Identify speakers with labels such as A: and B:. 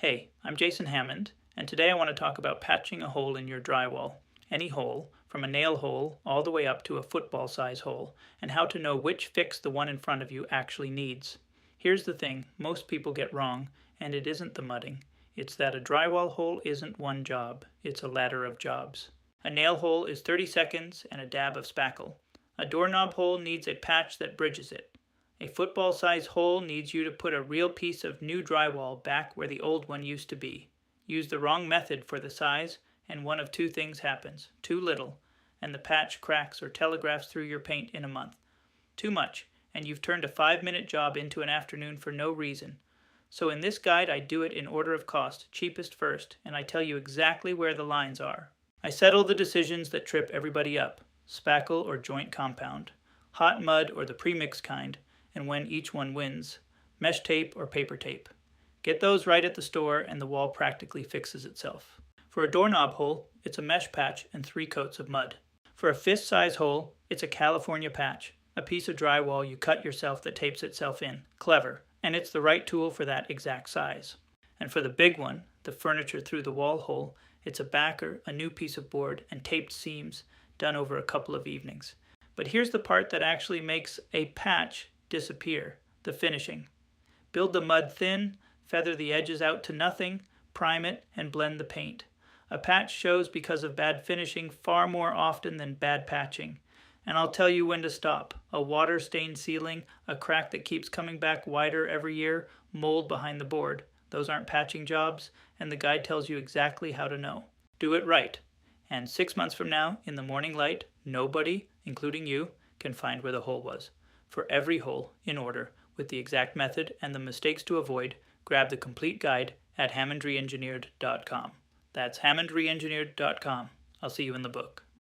A: Hey, I'm Jason Hammond, and today I want to talk about patching a hole in your drywall. Any hole, from a nail hole all the way up to a football-size hole, and how to know which fix the one in front of you actually needs. Here's the thing most people get wrong, and it isn't the mudding. It's that a drywall hole isn't one job, it's a ladder of jobs. A nail hole is 30 seconds and a dab of spackle. A doorknob hole needs a patch that bridges it. A football-sized hole needs you to put a real piece of new drywall back where the old one used to be. Use the wrong method for the size, and one of two things happens. Too little, and the patch cracks or telegraphs through your paint in a month. Too much, and you've turned a 5-minute job into an afternoon for no reason. So in this guide I do it in order of cost, cheapest first, and I tell you exactly where the lines are. I settle the decisions that trip everybody up. Spackle or joint compound. Hot mud or the premix kind, and when each one wins, mesh tape or paper tape. Get those right at the store and the wall practically fixes itself. For a doorknob hole, it's a mesh patch and 3 coats of mud. For a fist-size hole, it's a California patch, a piece of drywall you cut yourself that tapes itself in. Clever, and it's the right tool for that exact size. And for the big one, the furniture through the wall hole, it's a backer, a new piece of board, and taped seams done over a couple of evenings. But here's the part that actually makes a patch disappear, the finishing. Build the mud thin, feather the edges out to nothing, prime it, and blend the paint. A patch shows because of bad finishing far more often than bad patching. And I'll tell you when to stop. A water-stained ceiling, a crack that keeps coming back wider every year, mold behind the board. Those aren't patching jobs, and the guide tells you exactly how to know. Do it right. And 6 months from now, in the morning light, nobody, including you, can find where the hole was. For every hole, in order, with the exact method and the mistakes to avoid, grab the complete guide at hammondreengineered.com. That's hammondreengineered.com. I'll see you in the book.